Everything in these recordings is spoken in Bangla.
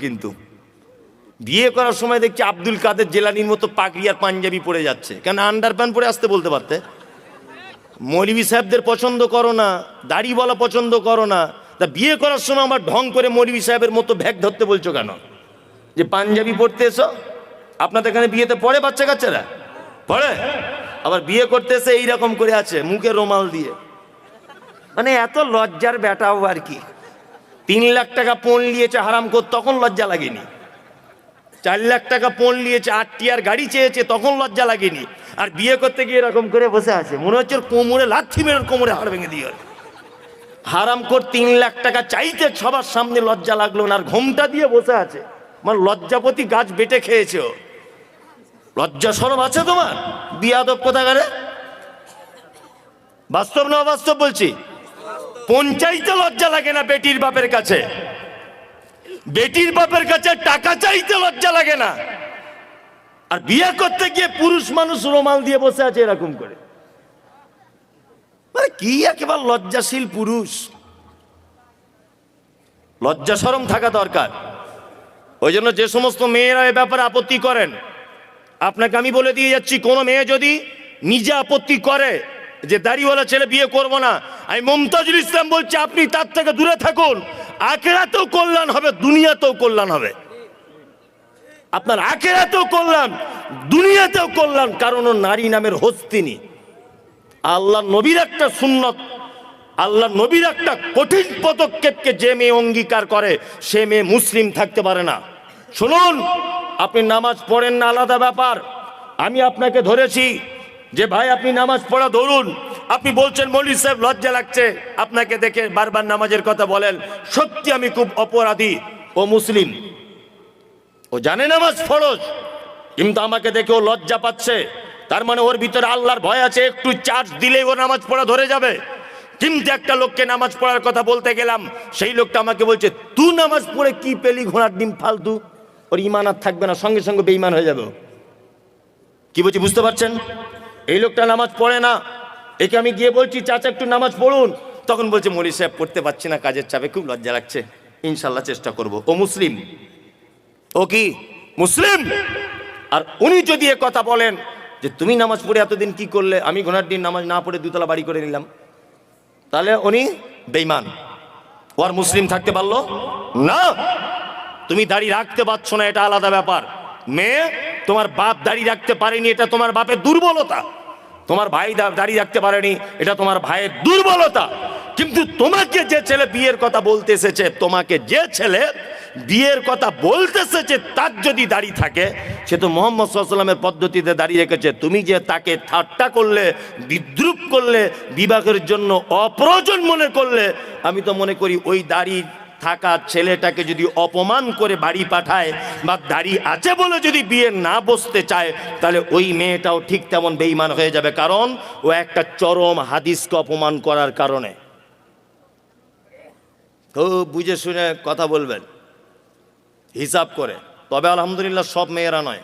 কিন্তু বিয়ে করার সময় দেখছি আব্দুল কাদের জেলানির মতো পাগড়ি আর পাঞ্জাবি পরে যাচ্ছে, কেন আন্ডারপ্যান্ট পরে আসতে বলতে পারতে। মৌলভী সাহেবদের পছন্দ করো না, দাড়ি বলা পছন্দ করো না, তা বিয়ে করার সময় আমার ঢং করে মৌলভী সাহেবের মতো ভ্যাগ ধরতে বলছো কেন? যে পাঞ্জাবি পরতে এসো, আপনাদের এখানে বিয়েতে পড়ে বাচ্চা কাচ্চারা পড়ে, আবার বিয়ে করতে এসে এইরকম করে আছে মুখে রুমাল দিয়ে, মানে এত লজ্জার বেটাও আর কি। 3 লাখ টাকা পণ নিয়েছে হারাম কর, তখন লজ্জা লাগেনি। 4 লাখ টাকা পণ নিয়েছে, 8টি আর গাড়ি চেয়েছে, তখন লজ্জা লাগেনি। আর বিয়ে করতে গিয়ে এরকম করে বসে আছে, মনে হচ্ছে কোমরে লাথি মেরে কোমরে হাড় ভেঙে দিয়ে। হারাম কর 3 লাখ টাকা চাইতে সবার সামনে লজ্জা লাগলো না, আর ঘোমটা দিয়ে বসে আছে, মানে লজ্জাপতি গাছ বেটে খেয়েছে। লজ্জা শরম আছে তোমার? বিয়াদব কোথাকারে। বাস্তব না অবাস্তব বলছি? পঞ্চাইতে লজ্জা লাগে না বেটির বাপের কাছে, বেটির বাপের কাছে টাকা চাইতে লজ্জা লাগে না, আর বিয়ে করতে গিয়ে পুরুষ মানুষ রুমাল দিয়ে বসে আছে এরকম করে, মানে কি একেবারে লজ্জাশীল পুরুষ। লজ্জা শরম থাকা দরকার। ওই জন্য যে সমস্ত মেয়েরা এ ব্যাপারে আপত্তি করেন, আপনাকে আমি বলে দিয়ে যাচ্ছি, কোন মেয়ে যদি নিজে আপত্তি করে যে দাড়িওয়ালা ছেলে বিয়ে করব না, আমি মুমতাজুল ইসলাম বলছি আপনি তার থেকে দূরে থাকুন। আখিরাতেও কল্যাণ হবে, দুনিয়াতেও কল্যাণ হবে। আপনার আখিরাতেও কল্যাণ, দুনিয়াতেও কল্যাণ, কারণ ও নারী নামের হস্তিনী। আল্লাহ নবীর একটা সুন্নত, আল্লাহ নবীর একটা কঠিন পদক্ষেপকে যে মেয়ে অঙ্গীকার করে সে মেয়ে মুসলিম থাকতে পারে না। শুনুন, আপনি নামাজ পড়েন না আলাদা ব্যাপার, আমি আপনাকে ধরেছি যে ভাই আপনি নামাজ পড়া ধরুন, আপনি বলছেন মৌলভী সাহেব লজ্জা লাগছে আপনাকে দেখে বারবার নামাজের কথা বলেন, সত্যি আমি খুব অপরাধী। ও মুসলিম, ও জানে নামাজ ফরজ, কিন্তু আমাকে দেখে ও লজ্জা পাচ্ছে, তার মানে ওর ভিতরে আল্লাহর ভয় আছে, একটু চার্জ দিলেই ও নামাজ পড়া ধরে যাবে। কিন্তু একটা লোককে নামাজ পড়ার কথা বলতে গেলাম, সেই লোকটা আমাকে বলছে তুই নামাজ পড়ে কি পেলি, ঘোড়ার ডিম ফালতু, ওর ইমান আর থাকবে না, সঙ্গে সঙ্গে বেঈমান হয়ে যাবে। কি বলছি বুঝতে পারছেন? এই লোকটা নামাজ পড়ে না, একে আমি গিয়ে বলছি চাচা একটু নামাজ পড়ুন, তখন বলছে মৌলভী সাহেব পড়তে পারছি না, কাজের চাপে খুব লজ্জা লাগছে, ইনশাল্লাহ চেষ্টা করব। ও মুসলিম, ও কি মুসলিম? আর উনি যদি এ কথা বলেন যে তুমি নামাজ পড়ে এতদিন কি করলে, আমি ঘোড়ার দিন নামাজ না পড়ে 2 তলা বাড়ি করে নিলাম, তাহলে উনি বেঈমান। ও আর মুসলিম থাকতে পারলো না। তুমি দাড়ি রাখতে পারছো না, এটা আলাদা ব্যাপার। মেয়ে, তোমার বাপ দাড়ি রাখতে পারেনি, এটা তোমার বাপের দুর্বলতা। তোমার ভাই দাড়ি রাখতে পারেনি, এটা তোমার ভাইয়ের দুর্বলতা। কিন্তু তোমাকে যে ছেলে বিয়ের কথা বলতে এসেছে, তোমাকে যে ছেলে বিয়ের কথা বলতে এসেছে, তার যদি দাড়ি থাকে, সে তো মুহাম্মদ সাল্লাল্লাহু আলাইহি ওয়াসাল্লামের পদ্ধতিতে দাড়ি রেখেছে। তুমি যে তাকে ঠাট্টা করলে, বিদ্রূপ করলে, বিবাহের জন্য অপ্রয়োজন মনে করলে, আমি তো মনে করি ওই দাড়ি থাকা ছেলেটাকে যদি অপমান করে বাড়ি পাঠায়, বা দাড়ি আছে বলে যদি বিয়ে না বসতে চায়, তাহলে ওই মেয়েটাও ঠিক তেমন বেঈমান হয়ে যাবে, কারণ ও একটা চরম হাদিসকে অপমান করার কারণে। খুব বুঝে শুনে কথা বলবেন, হিসাব করে। তবে আলহামদুলিল্লাহ সব মেয়েরা নয়,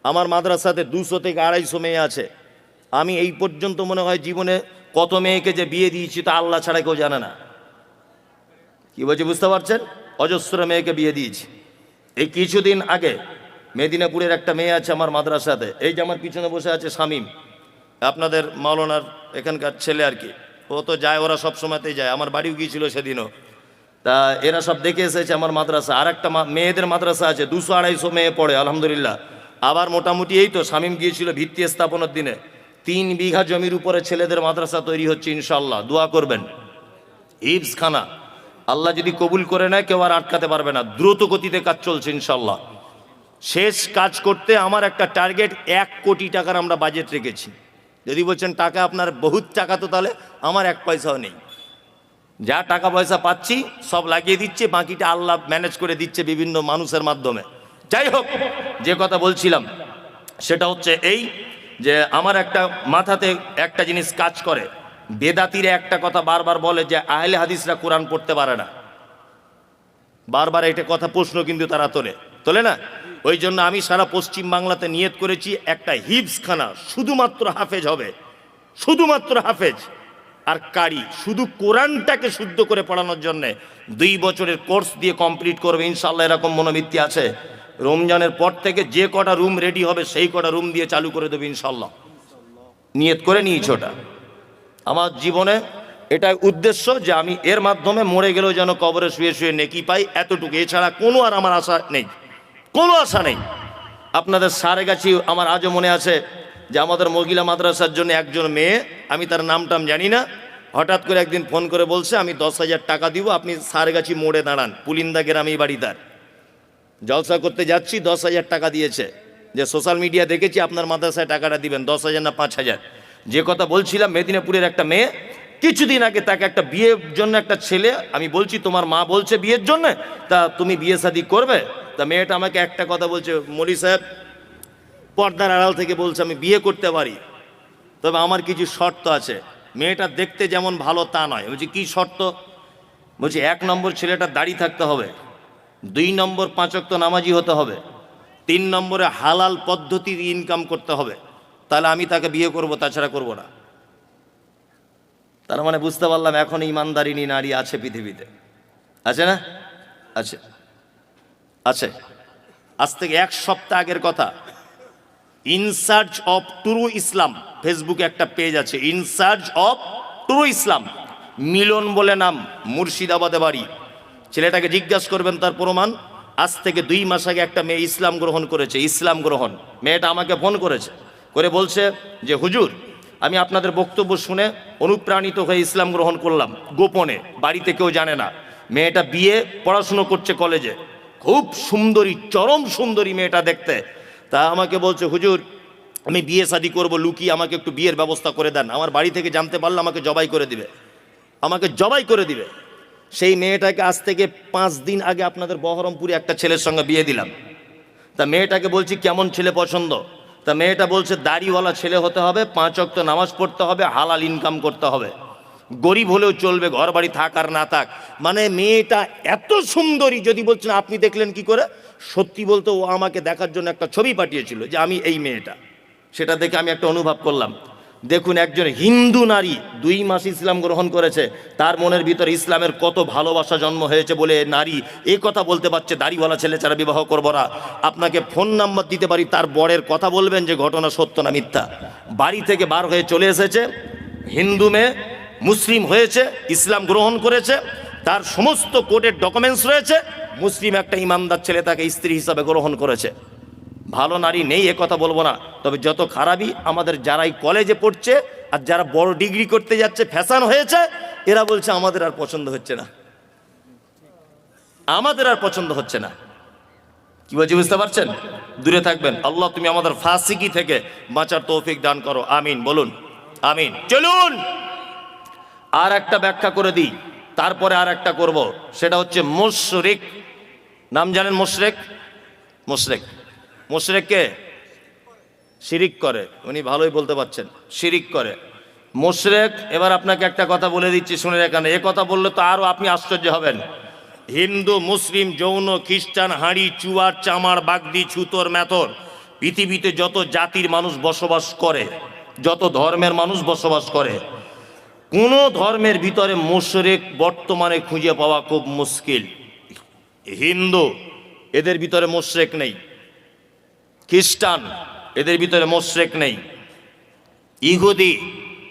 আমার মাদ্রাসাতে 200 থেকে 250 মেয়ে আছে। আমি এই পর্যন্ত মনে হয় জীবনে কত মেয়েকে যে বিয়ে দিয়েছি তা আল্লাহ ছাড়া কেউ জানে না। কি বলছি বুঝতে পারছেন? অজস্র মেয়েকে বিয়ে দিয়েছি। এই কিছুদিন আগে মেদিনীপুরের একটা মেয়ে আছে আমার মাদ্রাসাতে, এই যে আমার পিছনে বসে আছে শামীম, আপনাদের মাওলানার এখানকার ছেলে আর কি। ও তো যায়, ওরা সব সময়তেই যায়, আমার বাড়িও গিয়েছিল সেদিনও। তা এরা সব দেখে এসেছে আমার মাদ্রাসা। আর একটা মেয়েদের মাদ্রাসা আছে, 200-250 মেয়ে পড়ে আলহামদুলিল্লাহ। আবার মোটামুটি এই তো শামীম গিয়েছিল ভিত্তি স্থাপনের দিনে, 3 বিঘা জমির উপরে ছেলেদের মাদ্রাসা তৈরি হচ্ছে ইনশাল্লাহ, দোয়া করবেন। হিফজ খানা আল্লাহ যদি কবুল করে নেয়, কেউ আর আটকাতে পারবে না। দ্রুত গতিতে কাজ চলছে ইনশাল্লাহ। শেষ কাজ করতে আমার একটা টার্গেট, 1 কোটি টাকার আমরা বাজেট রেখেছি। যদি বলছেন টাকা আপনার বহুত টাকা, তো তাহলে আমার 1 পয়সাও নেই। যা টাকা পয়সা পাচ্ছি সব লাগিয়ে দিচ্ছে, বাকিটা আল্লাহ ম্যানেজ করে দিচ্ছে বিভিন্ন মানুষের মাধ্যমে। যাই হোক, যে কথা বলছিলাম সেটা হচ্ছে এই, যে আমার একটা মাথাতে একটা জিনিস কাজ করে। বেদাতিরা একটা কথা বারবার বলে যে আহলে হাদিসরা কোরআন পড়তে পারে না, বারবার এটা কথা প্রশ্ন কিন্তু তারা তোলে না। ওই জন্য আমি সারা পশ্চিম বাংলাতে নিয়ত করেছি একটা হিফজ খানা শুধুমাত্র হাফেজ হবে, শুধুমাত্র হাফেজ। আর কারি, শুধু কোরআনটাকে শুদ্ধ করে পড়ানোর জন্যে 2 বছরের কোর্স দিয়ে কমপ্লিট করবে ইনশাল্লাহ, এরকম মনোবৃত্তি আছে। রমজানের পর থেকে যে কটা রুম রেডি হবে সেই কটা রুম দিয়ে চালু করে দেবে ইনশাল্লাহ, নিয়ত করে নিয়েছি ওটা। আমার জীবনে এটাই উদ্দেশ্য যে আমি এর মাধ্যমে মরে গেলেও যেন কবরে শুয়ে শুয়ে নেকি পাই, এতটুকু। এছাড়া কোনো আর আমার আশা নেই, কোনো আশা নেই। আপনাদের সারেগাছি আমার আজও মনে আছে যে আমাদের মহিলা মাদ্রাসার জন্য একজন মেয়ে, আমি তার নামটাম জানি না, হঠাৎ করে একদিন ফোন করে বলছে আমি 10,000 টাকা দিব, আপনি সারেগাছি মোড়ে দাঁড়ান, পুলিন্দা গ্রামেই বাড়ি তার। জলসা করতে যাচ্ছি, 10,000 টাকা দিয়েছে, যে সোশ্যাল মিডিয়া দেখেছি আপনার মাদ্রাসায় টাকাটা দিবেন, 10,000 না 5,000। যে কথা বলছিলাম, মেদিনীপুরের একটা মেয়ে, কিছুদিন আগে তাকে একটা বিয়ের জন্য একটা ছেলে, আমি বলছি তোমার মা বলছে বিয়ের জন্য, তা তুমি বিয়ে শাদী করবে? তা মেয়েটা আমাকে একটা কথা বলছে, মৌলী সাহেব পর্দার আড়াল থেকে বলছে আমি বিয়ে করতে পারি, তবে আমার কিছু শর্ত আছে। মেয়েটা দেখতে যেমন ভালো তা নয়। বলছি কি শর্ত? বলছি 1 নম্বর ছেলেটার দাড়ি থাকতে হবে, 2 নম্বর 5 ওয়াক্ত নামাজি হতে হবে, 3 নম্বরে হালাল পদ্ধতি ইনকাম করতে হবে, তাহলে আমি তাকে বিয়ে করব, তাছাড়া করব না। তার মানে বুঝতে পারলাম এখন ইমানদারিনী নারী আছে পৃথিবীতে, আছে না? আছে, আছে। আজ থেকে 1 সপ্তাহ আগের কথা, ইন সার্চ অফ ট্রু ইসলাম, ফেসবুকে একটা পেজ আছে, ইন সার্চ অফ ট্রু ইসলাম, মিলন বলে নাম, মুর্শিদাবাদে বাড়ি। ছেলেটাকে জিজ্ঞাসা করবেন তার প্রমাণ। আজ থেকে 2 মাস আগে একটা মেয়ে ইসলাম গ্রহণ করেছে, ইসলাম গ্রহণ। মেয়েটা আমাকে ফোন করেছে, করে বলছে যে হুজুর আমি আপনাদের বক্তব্য শুনে অনুপ্রাণিত হয়ে ইসলাম গ্রহণ করলাম, গোপনে, বাড়িতে কেউ জানে না। মেয়েটা বিয়ে পড়াশুনো করছে কলেজে, খুব সুন্দরী, চরম সুন্দরী মেয়েটা দেখতে। তা আমাকে বলছে হুজুর আমি বিয়ে শাদী করবো, লুকিয়ে আমাকে একটু বিয়ের ব্যবস্থা করে দেন, আমার বাড়ি থেকে জানতে পারলে আমাকে জবাই করে দিবে, আমাকে জবাই করে দিবে। সেই মেয়েটাকে আজ থেকে 5 দিন আগে আপনাদের বহরমপুরে একটা ছেলের সঙ্গে বিয়ে দিলাম। তা মেয়েটাকে বলছি কেমন ছেলে পছন্দ? তা মেয়েটা বলছে দাড়িওয়ালা ছেলে হতে হবে, 5 ওয়াক্ত নামাজ পড়তে হবে, হালাল ইনকাম করতে হবে, গরিব হলেও চলবে, ঘর বাড়ি থাক আর না থাক। মানে মেয়েটা এত সুন্দরী, যদি বলছেন আপনি দেখলেন কি করে? সত্যি বলতে ও আমাকে দেখার জন্য একটা ছবি পাঠিয়েছিল যে আমি এই মেয়েটা, সেটা দেখে আমি একটা অনুভব করলাম। দেখুন একজন হিন্দু নারী 2 মাস ইসলাম গ্রহণ করেছে, তার মনের ভিতরে ইসলামের কত ভালোবাসা জন্ম হয়েছে বলে নারী এই কথা বলতে পারছে দাড়িওয়ালা ছেলে ছাড়া বিবাহ করবো না। আপনাকে ফোন নাম্বার দিতে পারি, তার বরের কথা বলবেন যে ঘটনা সত্য না মিথ্যা। বাড়ি থেকে বার হয়ে চলে এসেছে, হিন্দু মেয়ে মুসলিম হয়েছে, ইসলাম গ্রহণ করেছে, তার সমস্ত কোর্টের ডকুমেন্টস রয়েছে, মুসলিম একটা ইমানদার ছেলে তাকে স্ত্রী হিসাবে গ্রহণ করেছে। ভালো নারী নেই এ কথা বলবো না, তবে যত খারাপই আমাদের যারাই কলেজে পড়ছে আর যারা বড় ডিগ্রি করতে যাচ্ছে, ফ্যাশন হয়েছে, এরা বলছে আমাদের আর পছন্দ হচ্ছে না, আমাদের আর পছন্দ হচ্ছে না। কি বলছি বুঝতে পারছেন? দূরে থাকবেন। আল্লাহ তুমি আমাদের ফাসিকি থেকে বাঁচার তৌফিক দান করো, আমিন বলুন, আমিন। চলুন আর একটা ব্যাখ্যা করে দিই, তারপরে আর একটা করবো, সেটা হচ্ছে মুশরিক। নাম জানেন মুশরিক? মুশরিক, মুশরিক কে? শিরিক করে, উনি ভালোই বলতে পারছেন, শিরিক করে মুশরিক। এবার আপনাকে একটা কথা বলে দিচ্ছি, শুনে রাখেন, এ কথা বললে তো আরো আপনি আশ্চর্য হবেন। হিন্দু, মুসলিম, জৈন, খ্রিস্টান, হাঁড়ি, চুয়ার, চামার, বাগদি, ছুতর, মেথর, পৃথিবীতে যত জাতির মানুষ বসবাস করে, যত ধর্মের মানুষ বসবাস করে, কোন ধর্মের ভিতরে মুশরিক বর্তমানে খুঁজে পাওয়া খুব মুশকিল। হিন্দু, এদের ভিতরে মুশরিক নেই। খ্রিস্টান, এদের ভিতরে মুশরিক নেই। ইহুদি,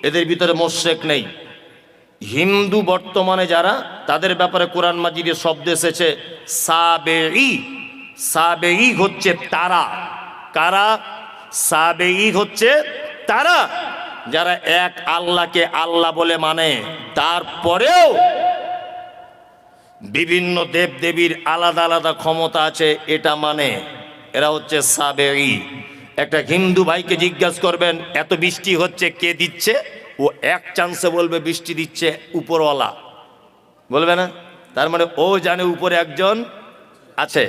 এদের ভিতরে মুশরিক নেই। হিন্দু বর্তমানে যারা, তাদের ব্যাপারে কোরআন মাজিদে শব্দ এসেছে সাবেঈ। সাবেঈ হচ্ছে তারা। কারা? সাবেঈ হচ্ছে তারা যারা এক আল্লাহকে আল্লাহ বলে মানে, তারপরেও বিভিন্ন দেব দেবীর আলাদা আলাদা ক্ষমতা আছে এটা মানে, এরা হচ্ছে সাবেঈ। একটা হিন্দু ভাইকে জিজ্ঞাসা করবেন এত বৃষ্টি হচ্ছে কে দিচ্ছে, ও এক চান্সে বলবে বৃষ্টি দিচ্ছে উপরওয়ালা, বলবে না? তার মানে ও জানে উপরে একজন আছে।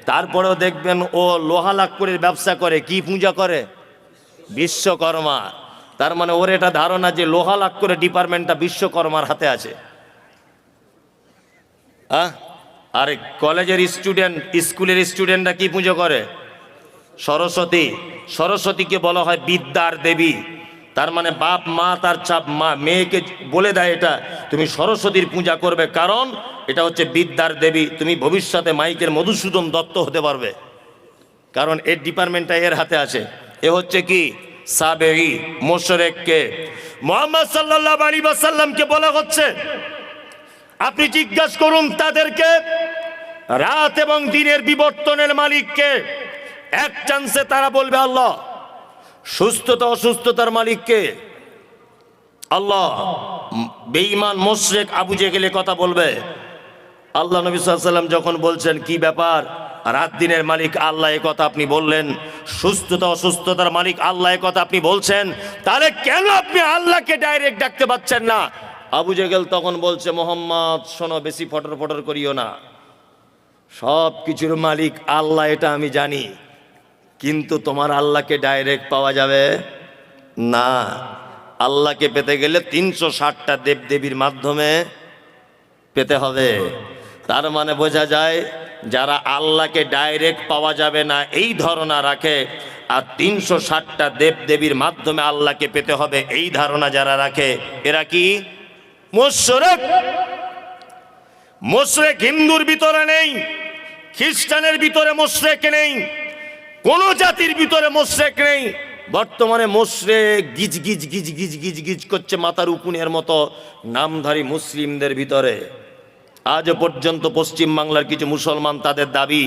তারপরেও দেখবেন ও লোহা লাক্করের ব্যবসা করে, কি পূজা করে? বিশ্বকর্মা। তার মানে ওর এটা ধারণা যে লোহা লাক্করের ডিপার্টমেন্টটা বিশ্বকর্মার হাতে আছে। আর কলেজের স্টুডেন্ট, স্কুলের স্টুডেন্টরা কি পুজো করে? সরস্বতী। সরস্বতীকে বলা হয় বিদ্যার দেবী। তার মানে বাপ মা তার চাপ মা মেয়েকে বলে দেয় এটা তুমি সরস্বতীর পূজা করবে, কারণ এটা হচ্ছে বিদ্যার দেবী, তুমি ভবিষ্যতে মাইকের মধুসূদন দত্ত হতে পারবে, কারণ এর ডিপার্টমেন্টটা এর হাতে আছে। এ হচ্ছে কি সাবেঈ মুশরিককে মুহাম্মদ সাল্লাল্লাহু আলাইহি ওয়াসাল্লামকে বলা হচ্ছে আপনি জিজ্ঞাসা করুন তাদেরকে রাত এবং দিনের বিবর্তনের মালিককে। এক চান্সে তারা বলবে আল্লাহ। সুস্থতা অসুস্থতার মালিককে আল্লাহ। বেঈমান মুশরিক আবু জেহেল কথা বলবে। আল্লাহ নবী সাল্লাল্লাহু আলাইহি ওয়াসাল্লাম যখন বলছেন কি ব্যাপার, রাত দিনের মালিক আল্লাহ, এ কথা আপনি বললেন, সুস্থতা অসুস্থতার মালিক আল্লাহ, এ কথা আপনি বলছেন, তাহলে কেন আপনি আল্লাহকে ডাইরেক্ট ডাকতে পাচ্ছেন না? আবু জেহেল তখন বলছে মোহাম্মদ শোনো, বেশি ফটর ফটর করিও না, সব কিছুর মালিক আল্লাহ এটা আমি জানি, কিন্তু তোমার আল্লাহকে ডাইরেক্ট পাওয়া যাবে না। আল্লাহকে পেতে গেলে 360টা দেবদেবীর মাধ্যমে পেতে হবে। তার মানে বোঝা যায় যারা আল্লাহকে ডাইরেক্ট পাওয়া যাবে না এই ধারণা রাখে, আর 360টা দেবদেবীর মাধ্যমে আল্লাহকে পেতে হবে এই ধারণা যারা রাখে, এরা কি মুশরিক। মুশরিক হিন্দুর ভিতরে নেই, খ্রিস্টানের ভিতরে মুশরিক নেই, কোন জাতির ভিতরে মুশরিক নেই। বর্তমানে মুশরিক গিজ গিজ গিজ গিজ গিজ গিজ করছে মাথার উকুনের মতো নামধারী মুসলিমদের ভিতরে। আজ পর্যন্ত পশ্চিম বাংলার কিছু মুসলমান তাদের দাবি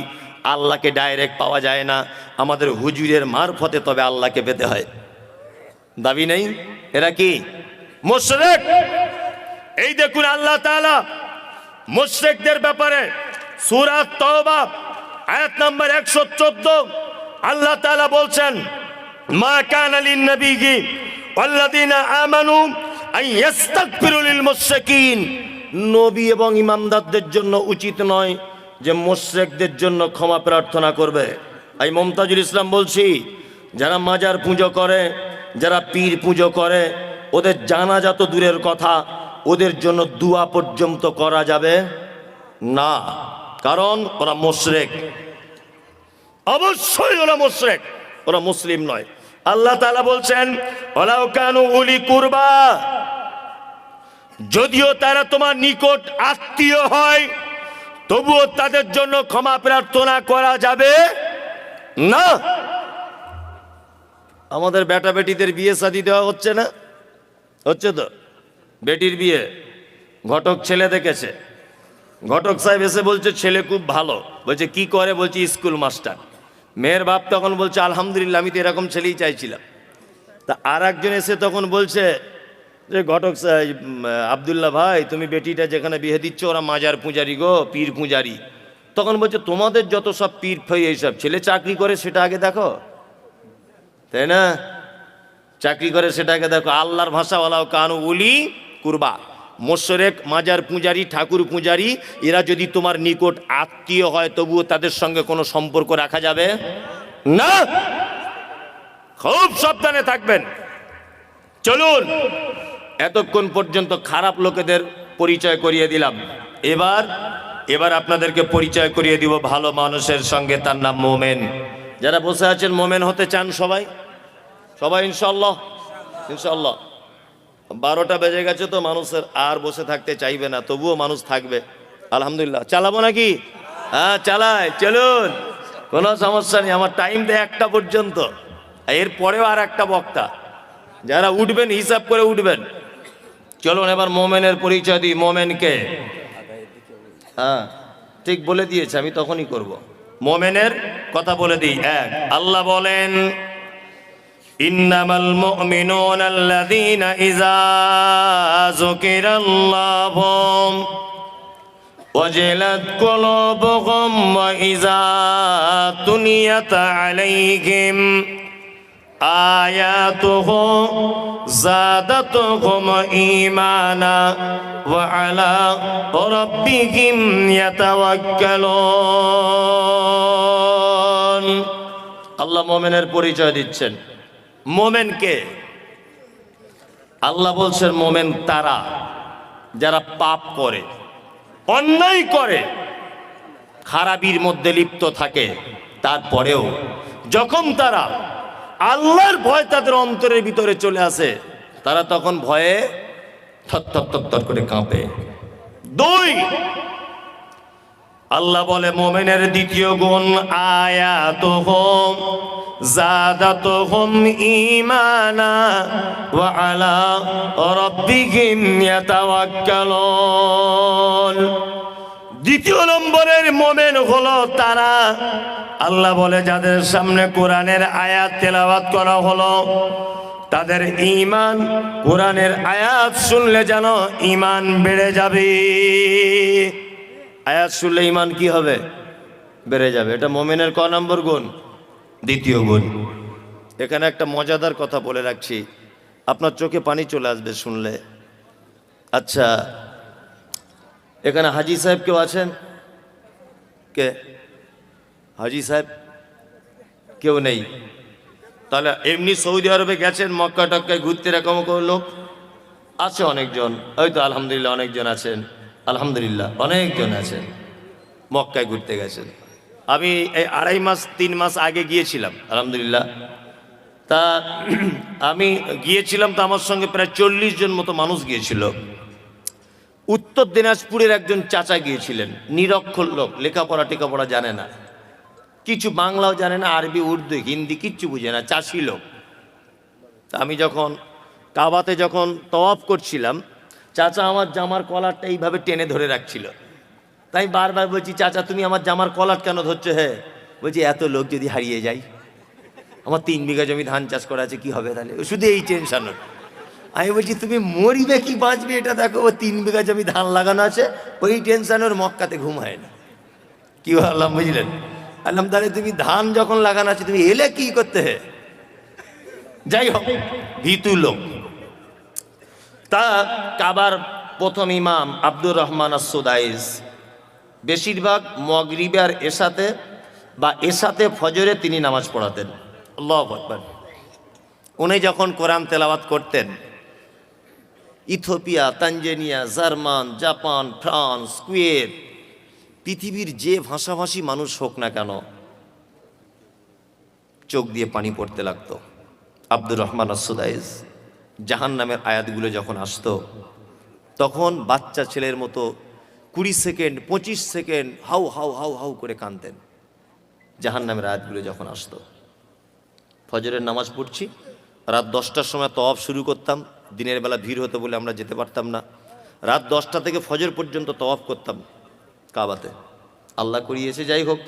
আল্লাহকে ডাইরেক্ট পাওয়া যায় না, আমাদের হুজুরের মারফতে তবে আল্লাহকে পেতে হয়, দাবি নেই। এরা কি মুশরিক। এই দেখুন আল্লাহ তাআলা মুশরিকদের ব্যাপারে সূরা তাওবা আয়াত নাম্বার 114 আল্লাহ তাআলা বলছেন মা কানা লিন নবিয়্যি ওয়াল্লাযীনা আমানু আন ইস্তাগফিরু লিল মুশরিকিন। নবী এবং ইমামদারদের জন্য উচিত নয় যে মুশরিকদের জন্য ক্ষমা প্রার্থনা করবে। আমি মুমতাজুল ইসলাম বলছি, যারা মাজার পুজো করে, যারা পীর পুজো করে, ওদের জানাজা তো দূরের কথা, ওদের জন্য দোয়া পর্যন্ত করা যাবে না, কারণ ওরা মুশরিক। অবশ্যই ওরা মুশরিক, ওরা মুসলিম নয়। আল্লাহ তাআলা বলছেন ওয়ালাউ কানু উলি কুরবা, যদিও তারা তোমার নিকট আত্মীয় হয় তবুও তাদের জন্য ক্ষমা প্রার্থনা করা যাবে না। আমাদের বেটা বেটিদের বিয়ে শাদী দেওয়া হচ্ছে না, হচ্ছে তো। বেটির বিয়ে ঘটক ছেলে দেখেছে, ঘটক সাহেব এসে বলছে ছেলে খুব ভালো, বলছে কি করে, বলছে স্কুল মাস্টার। মেয়ের বাপ তখন বলছে আলহামদুলিল্লাহ, আমি তো এরকম ছেলেই চাইছিলাম। তা আর একজন এসে তখন বলছে যে ঘটক সাহেব আব্দুল্লাহ ভাই, তুমি বেটিটা যেখানে বিয়ে দিচ্ছ ওরা মাজার পূজারি গো, পীর পূজারি। তখন বলছে তোমাদের যত সব পীর ফই এইসব, ছেলে চাকরি করে সেটা আগে দেখো, তাই না? চাকরি করে সেটা আগে দেখো। আল্লাহর ভাষা ওয়ালাউ কানু উলি কুরবা, মুশরিক মাজার পূজারি ঠাকুর পূজারি এরা যদি তোমার নিকট আত্মীয় হয় তবুও তাদের সঙ্গে কোনো সম্পর্ক রাখা যাবে না। খুব সাবধানে থাকবেন। চলুন, এতক্ষণ পর্যন্ত খারাপ লোকেদের পরিচয় করিয়ে দিলাম, এবার আপনাদেরকে পরিচয় করিয়ে দিব ভালো মানুষের সঙ্গে, তার নাম মোমেন। যারা বসে আছেন মোমেন হতে চান সবাই সবাই ইনশাআল্লাহ ইনশাআল্লাহ। 12টা বেজে গেছে তো মানুষের আর বসে থাকতে চাইবে না, তবুও মানুষ থাকবে আলহামদুলিল্লাহ। চালাবো নাকি? হ্যাঁ চালাই, চলুন, কোনো সমস্যা নেই। আমার টাইম দেয় 1টা পর্যন্ত, এরপরেও আর একটা বক্তা। যারা উঠবেন হিসাব করে উঠবেন। চলুন এবার মোমেনের পরিচয় দিই। মোমেনকে হ্যাঁ ঠিক বলে দিয়েছে, আমি তখনই করব। মোমেনের কথা বলে দিই। এক, আল্লাহ বলেন ইন্নামাল মুমিনুনা আল্লাযীনা ইযা যুকিরাল্লাহু ওয়াজিলাত কুলুবুহুম ওয়া ইযা তুলিয়াত আলাইহিম আয়াতুহু যাদাতুহুম ঈমানা ওয়া আলা রাব্বিহিম ইয়াতাওয়াক্কালুন। আল্লাহ মুমিনের পরিচয় দিচ্ছেন। মোমেনকে আল্লাহ বলছেন মোমেন তারা যারা পাপ করে, অন্যায় করে, খারাপির মধ্যে লিপ্ত থাকে, তারপরেও যখন তারা আল্লাহর ভয় তাদের অন্তরের ভিতরে চলে আসে, তারা তখন ভয়ে থর করে কাঁপে। দুই, আল্লাহ বলে মুমিনের দ্বিতীয় গুণ, আয়াতুহুম জাদাতুহুম ঈমানা ওয়া আলা রাব্বিহিম ইয়াতাওয়াক্কালুন। দ্বিতীয় নম্বরের মুমিন হলো তারা, আল্লাহ বলে যাদের সামনে কোরআনের আয়াত তেলাওয়াত করা হলো, তাদের ঈমান, কোরআনের আয়াত শুনলে যেন ঈমান বেড়ে যাবে। আয়াত শুনলে ঈমান কি হবে? বেড়ে যাবে। এটা মুমিনের ক নম্বর গুণ? দ্বিতীয় গুণ। এখানে একটা মজাদার কথা বলে রাখছি, আপনার চোখে পানি চলে আসবে শুনলে। আচ্ছা, এখানে হাজি সাহেব কেউ আছেন? কে হাজি সাহেব? কেউ নেই। তাহলে এমনি সৌদি আরবে গেছেন, মক্কা টক্কায় ঘুরতে, এরকম কোনো লোক আছে? অনেকজন, ওই তো আলহামদুলিল্লাহ অনেকজন আছেন, আলহামদুলিল্লাহ অনেকজন আছেন, মক্কায় ঘুরতে গেছেন। আমি এই 2.5-3 মাস আগে গিয়েছিলাম, আলহামদুলিল্লাহ। তা আমি গিয়েছিলাম, তো আমার সঙ্গে প্রায় 40 জন মতো মানুষ গিয়েছিল। উত্তর দিনাজপুরের একজন চাচা গিয়েছিলেন, নিরক্ষর লোক, লেখাপড়া টেখাপড়া জানে না, কিছু বাংলাও জানে না, আরবি উর্দু হিন্দি কিচ্ছু বুঝে না, চাষি লোক। তা আমি যখন কাবাতে যখন তওয়াফ করছিলাম, চাচা আমার জামার কলারটা এইভাবে টেনে ধরে রাখছিল। তাই বারবার বলছি, চাচা তুমি আমার জামার কলার কেন ধরছো? হ্যাঁ, বলছি এত লোক যদি হারিয়ে যায়, আমার 3 বিঘা জমি ধান চাষ করা আছে, কি হবে তাহলে? শুধু এই টেনশন। আমি বলছি তুমি মরিবে কি বাঁচবে এটা দেখো, ও 3 বিঘা জমি ধান লাগানো আছে, ওই টেনশন ওর মক্কাতে ঘুম হয় না। কি বললাম বুঝলেন? আল্লাহ তাহলে তুমি ধান যখন লাগানো আছে, তুমি এলে কি করতে? হে, যাই হোক, ভীতু লোক। তা কাবার প্রথম ইমাম আব্দুর রহমান আস-সুদাইস বেশিরভাগ মাগরিবে আর এশাতে বা এশাতে ফজরে তিনি নামাজ পড়াতেন। আল্লাহু আকবার। উনি যখন কোরআন তেলাওয়াত করতেন, Ethiopia, Tanzania, German, Japan, France, Kuwait, পৃথিবীর যে ভাষাভাষী মানুষ হোক না কেন, চোখ দিয়ে পানি পড়তে লাগতো। আব্দুর রহমান আস-সুদাইস জাহান্নামের আয়াতগুলো যখন আসতো, তখন বাচ্চা ছেলের মতো 20 second 25 second how how how how করে কাঁদতেন। জাহান্নামের আয়াতগুলো যখন আসতো, ফজরের নামাজ পড়ছি, রাত 10টার সময় তওয়াফ শুরু করতাম। দিনের বেলা ভিড় হতো বলে আমরা যেতে পারতাম না। রাত 10টা থেকে ফজর পর্যন্ত তওয়াফ করতাম কাবাতে, আল্লাহ করিয়েছে। যাই হোক,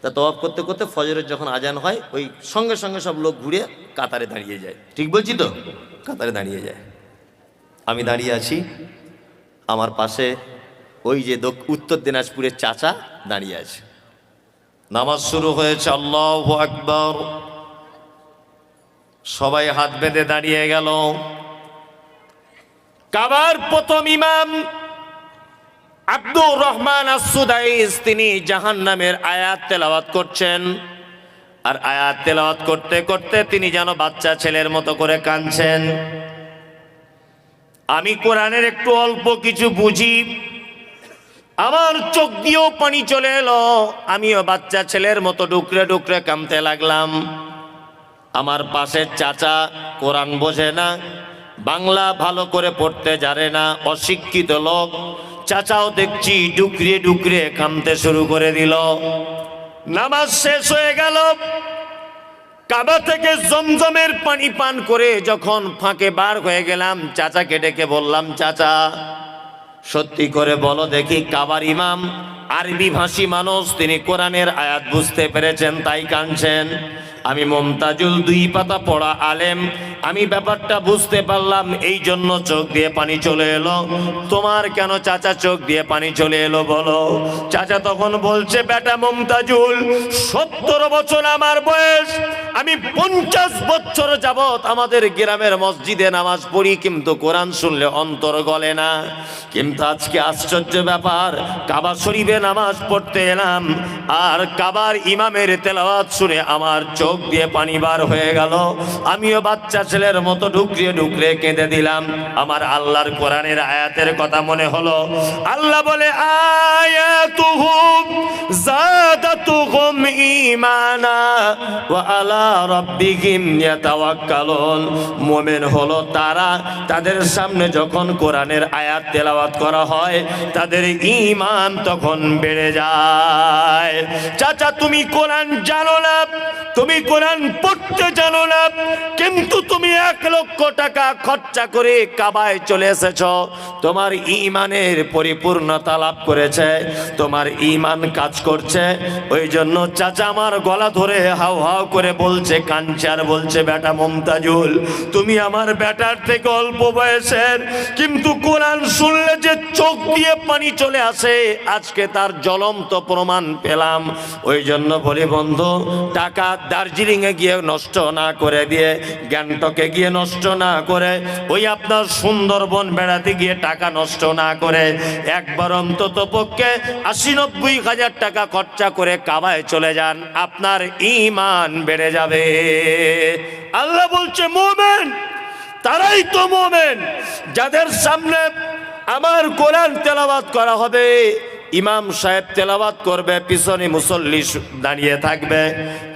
তা তওয়াফ করতে করতে ফজরের যখন আজান হয়, ওই সঙ্গে সঙ্গে সব লোক ঘুরে কাতারে দাঁড়িয়ে যায়। ঠিক বলছি তো? কাতারে দাঁড়িয়ে যায়। আমি দাঁড়িয়ে আছি, আমার পাশে ওই যে উত্তর দিনাজপুরের চাচা দাঁড়িয়ে আছে। নামাজ শুরু হয়েছে, আল্লাহু আকবার। সবাই হাত বেঁধে দাঁড়িয়ে গেল। কাবার প্রথম ইমাম আব্দুর রহমান আস-সুদাইস তিনি জাহান্নামের আয়াত তেলাওয়াত করছেন। আর আয়াত তেলাওয়াত করতে করতে তিনি যেন বাচ্চা ছেলের মতো করে কাঁদছেন। আমি কোরআনের একটু অল্প কিছু বুঝি, আমার চোখ দিয়েও পানি চলে এলো। আমিও বাচ্চা ছেলের মতো ডুকরে ডুকরে কাঁদতে লাগলাম। আমার পাশের চাচা কোরআন বোঝে না, বাংলা ভালো করে পড়তে জানে না, অশিক্ষিত লোক। চাচাও দেখছি ডুকরে ডুকরে কাঁদতে শুরু করে দিল। নামাজ শেষ হয়ে গেল। কাবা থেকে জমজমের পানি পান করে যখন ফাঁকে বার হয়ে গেলাম, চাচাকে ডেকে বললাম, চাচা সত্যি করে বলো দেখি, কাবার ইমাম আরবি ভাষী মানুষ, তিনি কোরআনের আয়াত বুঝতে পেরেছেন তাই কাঁদছেন। আমি মমতাজুল 2 পাতা পড়া আলেম, আমি ব্যাপারটা বুঝতে পারলাম, এই জন্য চোখ দিয়ে পানি চলে এলো। তোমার কেন চাচা চোখ দিয়ে পানি চলে এলো বলো? চাচা তখন বলছে, বেটা মমতাজুল, 70 বছর আমার বয়স, আমি 50 বছর যাবত আমাদের গ্রামের মসজিদে নামাজ পড়ি, কিন্তু কোরআন শুনলে অন্তর গলে না। কিন্তু আজকে আশ্চর্য ব্যাপার, কাবা শরীফে নামাজ পড়তে এলাম, আর কাবার ইমামের তেলাওয়াত শুনে আমার চোখ চোখ দিয়ে পানি বার হয়ে গেল। আমিও বাচ্চা ছেলের মতো ঢুকরিয়ে ঢুকরে কেঁদে দিলাম। আমার আল্লাহর কোরআনের আয়াতের কথা মনে হলো। আল্লাহ বলে, আয়াতুহুম যাদাতুহুম ঈমানা ওয়া আলা রাব্বিহিম ইয়াতাওয়াক্কালুন। মুমিন হলো তারা, তাদের সামনে যখন কোরআনের আয়াত তেলাওয়াত করা হয় তাদের ঈমান তখন বেড়ে যায়। চাচা, তুমি কোরআন জানো না, তুমি কোরআন পড়তে জানো না, কিন্তু তুমি 1 লক্ষ টাকা খরচা করে কাবায় চলে এসেছো। তোমার ঈমানের পরিপূর্ণতা লাভ করেছে, তোমার ঈমান কাজ করছে। ওই জন্য চাচা আমার গলা ধরে হাউ হাউ করে বলছে, কাঞ্চার বলছে, বেটা মুমতাজুল, তুমি আমার বেটার থেকে অল্প বয়সের, কিন্তু কোরআন শুনলে যে চোখ দিয়ে পানি চলে আসে, আজকে তার জ্বলন্ত প্রমাণ পেলাম। ওই জন্য বলি বন্ধু, টাকা দার্জিলিং এ গিয়ে নষ্ট না করে দিয়ে, গ্যাংটকে গিয়ে নষ্ট না করে, ওই আপনার সুন্দরবন বেড়াতে গিয়ে টাকা নষ্ট না করে, একবার অন্তত পক্ষে 80-90 হাজার টাকা খরচা করে কাবায় চলে যান, আপনার ঈমান বেড়ে যাবে। আল্লাহ বলছে, মুমিন তারাই তো মুমিন যাদের সামনে আমার কোরআন তেলাওয়াত করা হবে, ইমাম সাহেব তেলাওয়াত করবে, পিছনে মুসল্লি দাঁড়িয়ে থাকবে,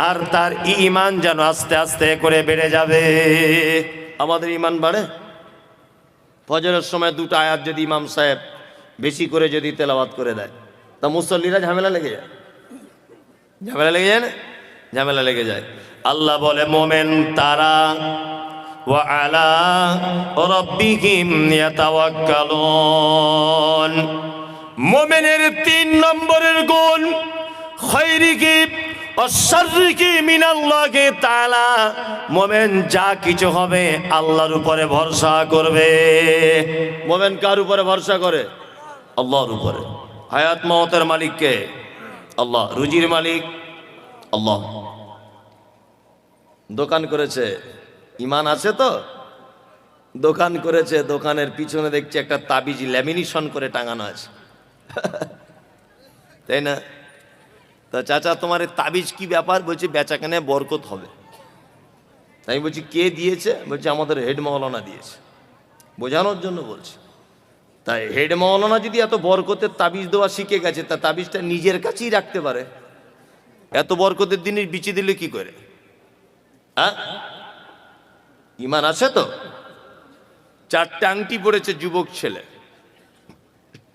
আর তার ঈমান যেন আস্তে আস্তে করে বেড়ে যাবে। আমাদের ঈমান বাড়ে। ফজরের সময় 2টা আয়াত যদি ইমাম সাহেব বেশি করে যদি তেলাওয়াত করে দেয়, তা মুসল্লিরা ঝামেলা লেগে যায়, ঝামেলা লেগে যায় না, ঝামেলা লেগে যায়। আল্লাহ বলে, মুমিন তারা ওয়া আলা রাব্বিহিম ইয়াতাওয়াক্কালুন। মুমিনের 3 নম্বরের গুণ, খায়রিহি ওয়া শাররিহি মিনাল্লাহি তাআলা। মুমিন যা কিছু হবে আল্লাহর উপরে ভরসা করবে। মুমিন কার উপরে ভরসা করে? আল্লাহর উপরে। হায়াত মওতের মালিক কে? আল্লাহ। রুজির মালিক আল্লাহ। দোকান করেছে, ঈমান আছে তো? দোকান করেছে, দোকানের পিছনে দেখছি একটা তাবিজ ল্যামিনেশন করে টাঙানো আছে, তাই না? তা চাচা, তোমার এই তাবিজ কি ব্যাপার? বলছি, বেচাকেনে বরকত হবে। তাই বলছি, কে দিয়েছে? বলছে, আমাদের হেড মাওলানা দিয়েছে। বোঝানোর জন্য বলছে। তাই হেড মাওলানা যদি এত বরকতের তাবিজ দেওয়া শিখে গেছে, তা তাবিজটা নিজের কাছেই রাখতে পারে। এত বরকতের দিনের বিচি দিলে কি করে? হ্যাঁ, ঈমান আছে তো? 4টে আংটি পড়েছে যুবক ছেলে,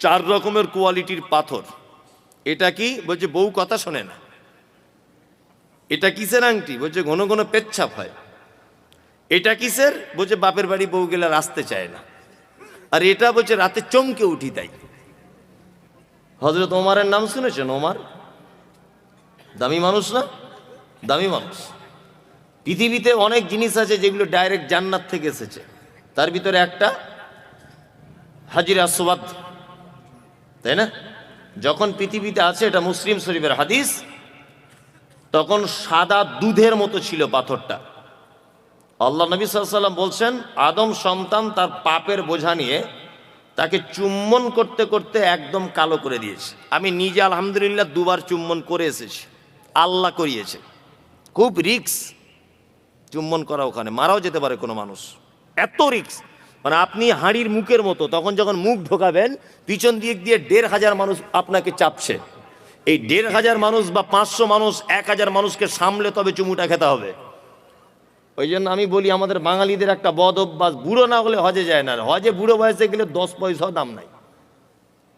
4 রকমের কোয়ালিটির পাথর। এটা কি? বলছে, বউ কথা শোনে না। এটা কিসের আংটি? বলছে, ঘন ঘন পেচ্ছাপ হয়। এটা কিসের? বলছে, বাপের বাড়ি বউ গেলে আসতে চায় না। আর এটা বলছে, রাতে চমকে উঠি তাই। হযরত ওমরের নাম শুনেছেন? ওমর দামি মানুষ না? দামি মানুষ। পৃথিবীতে অনেক জিনিস আছে যেগুলো ডাইরেক্ট জান্নাত থেকে এসেছে, তার ভিতরে একটা হাজির আসওয়াদ, তাই না? যখন পৃথিবীতে আছে, এটা মুসলিম শরীফের হাদিস, তখন সাদা দুধের মতো ছিল পাথরটা। আল্লাহ নবী সাল্লাল্লাহু আলাইহি ওয়াসাল্লাম বলছেন, আদম সন্তান তার পাপের বোঝা নিয়ে তাকে চুম্বন করতে করতে একদম কালো করে দিয়েছে। আমি নিজে আলহামদুলিল্লাহ 2বার চুম্বন করে এসেছি, আল্লাহ করিয়েছে। খুব রিক্স চুম্বন করা, ওখানে মারাও যেতে পারে কোনো মানুষ, এত রিক্স। মানে আপনি হাঁড়ির মুখের মতো, তখন যখন মুখ ঢোকাবেন, পিছন দিক দিয়ে 1,500 মানুষ আপনাকে চাপছে। এই 1,500 মানুষ বা 500 মানুষ, 1000 মানুষকে সামলে তবে চুমুটা খেতে হবে। ওই জন্য আমি বলি, আমাদের বাঙালিদের একটা বদ অভ্যাস, বুড়ো না হলে হজে যায় না। হজে বুড়ো বয়সে গেলে 10 পয়সাও দাম নাই,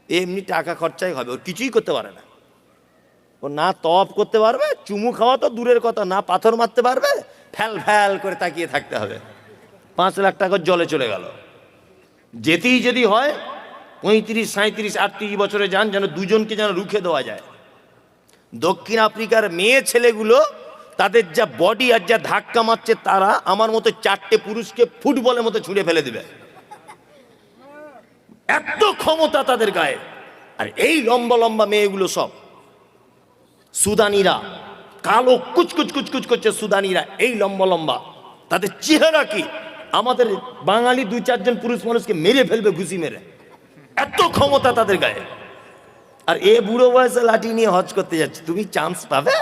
এমনি টাকা খরচাই হবে, ও কিছুই করতে পারে না। ও না তওয়াফ করতে পারবে, চুমু খাওয়া তো দূরের কথা, না পাথর মারতে পারবে, ফ্যাল ফ্যাল করে তাকিয়ে থাকতে হবে। 5 লাখ টাকা জলে চলে গেল। যেতেই যদি হয় 35, 37, 38 বছরে যান, যেন দুজনকে যেন রুখে দেওয়া যায়। দক্ষিণ আফ্রিকার মেয়ে ছেলেগুলো, তাদের যা বডি আর যা ধাক্কা মারছে, তারা আমার মতো 4টে পুরুষকে ফুটবলের মতো ছুঁড়ে ফেলে দেবে, এত ক্ষমতা তাদের গায়ে। আর এই লম্বা লম্বা মেয়েগুলো সব সুদানিরা, কালো কুচকুচ কুচকুচ করছে সুদানিরা, এই লম্বা লম্বা। তাদের চেহারা কি, আমাদের বাঙালি 2-4 জন পুরুষ মানুষকে মেরে ফেলবে ঘুষি মেরে, এত ক্ষমতা তাদের গায়ে। আর এ বুড়ো বয়সে লাঠি নিয়ে হজ করতে যাচ্ছে, তুমি চান্স পাবে?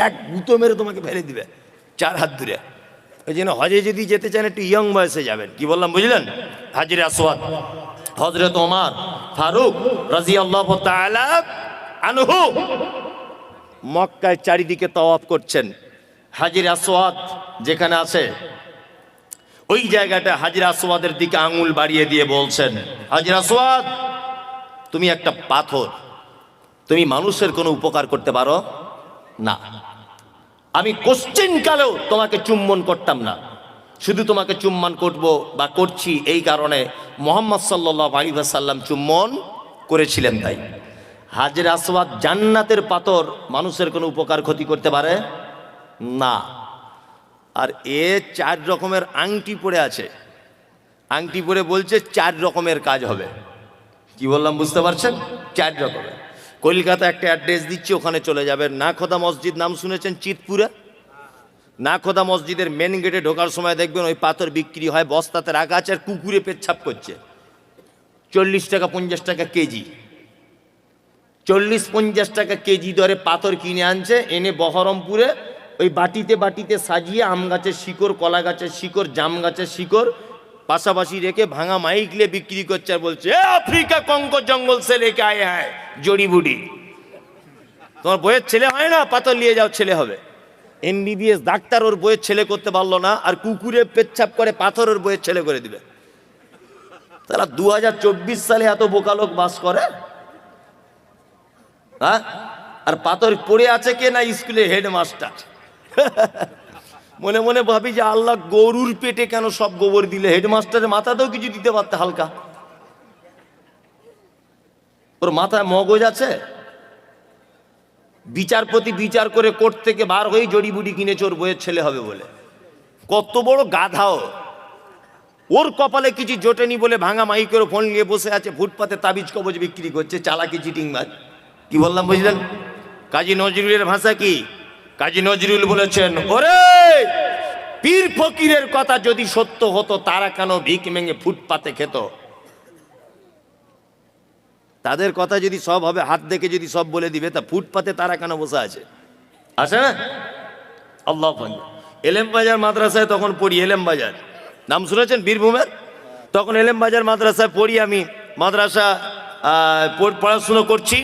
এক গুঁতো মেরে তোমাকে ফেলে দিবে 4 হাত দূরে। ওই জন্য হজে যদি যেতে চান একটু ইয়ং বয়সে যাবেন। কি বললাম বুঝলেন? হাজরে আসওয়াদ হযরত ওমর ফারুক রাদিয়াল্লাহু তাআলা আনহু মক্কায় চারিদিকে তাওয়াফ করছেন। হাজরে আসওয়াদ যেখানে আছে ওই জায়গাটা হাজরে আসওয়াদের দিকে আঙুল বাড়িয়ে দিয়ে বলছেন, হাজরে আসওয়াদ তুমি একটা পাথর, তুমি মানুষের কোনো উপকার করতে পারো না। আমি কোশ্চেন কালেও তোমাকে চুম্বন করতাম না, শুধু তোমাকে চুম্বন করব বা করছি এই কারণে মুহাম্মদ সাল্লাল্লাহু আলাইহি ওয়াসাল্লাম চুম্বন করেছিলেন তাই। হাজরে আসওয়াদ জান্নাতের পাথর, মানুষের কোনো উপকার ক্ষতি করতে পারে না। আর 4 রকমের আংটি পরে আছে, আংটি পরে বলছে 4 রকমের কাজ হবে। কি বললাম বুঝতে পারছেন? 4 রকমের। কলকাতা একটা অ্যাড্রেস দিচ্ছি, ওখানে চলে যাবেন। নাখোদা মসজিদ নাম শুনেছেন? চিতপুরে নাখোদা মসজিদের মেন গেটে ঢোকার সময় দেখবেন ওই পাথর বিক্রি হয়, বস্তাতে রাখা আছে, আর কুকুরে পেচ্ছাপ করছে। 40 টাকা 50 টাকা কেজি, 40-50 টাকা কেজি দরে পাথর কিনে আনছে, এনে বহরমপুরে ওই বাটিতে বাটিতে সাজিয়ে আম গাছের শিকড়, কলা গাছের শিকড়, জাম গাছের শিকড় পাশাপাশি রেখে ভাঙা মাইকলে বিক্রি করছে। আর বলছে আফ্রিকা কঙ্কো জঙ্গল সে লেকে আয়ে হ্যায় জড়িবুটি। তোমার বইয়ের ছেলে হয় না, পাথর নিয়ে যাও ছেলে হবে। MBBS ডাক্তার ওর বইয়ের ছেলে করতে পারলো না, আর কুকুরে পেচ্ছাপ করে পাথর ওর বইয়ের ছেলে করে দিবে। তারা 2024 সালে এত বোকা লোক বাস করে, হ্যাঁ? আর পাথর পড়ে আছে কে না? স্কুলে হেডমাস্টার। মনে মনে ভাবি যে আল্লাহ গরুর পেটে কেন সব গোবর দিলে? হেডমাস্টারের মাথাতেও কিছু দিতে পারতে হালকা। ওর মাথায় মগজ আছে? বিচারপতি বিচার করে কোর্ট থেকে বার হয়ে জড়িবুটি কিনেছে ওর বইয়ের ছেলে হবে বলে। কত বড় গাধাও! ওর কপালে কিছু জোটেনি বলে ভাঙা মাইকের ফোন নিয়ে বসে আছে, ফুটপাতে তাবিজ কবজ বিক্রি করছে, চালাকি চিটিংবাজ। কি বললাম বুঝলেন? কাজী নজরুলের ভাষা কি? কাজী নজরুল বলেছেন, ওরে পীর ফকিরের কথা যদি সত্য হতো তারা কেন ভিক ভেঙে ফুটপাতে খেত? তাদের কথা যদি সব হবে, হাত দেখে যদি সব বলে দিবে, তা ফুটপাতে তারা কেন বসে আছে? আছে না? আল্লাহ এলেম বাজার মাদ্রাসায় তখন পড়ি, এলেম বাজার নাম শুনেছেন বীরভূমের? তখন এলেম বাজার মাদ্রাসায় পড়ি আমি। মাদ্রাসা পড়াশুনো করছি,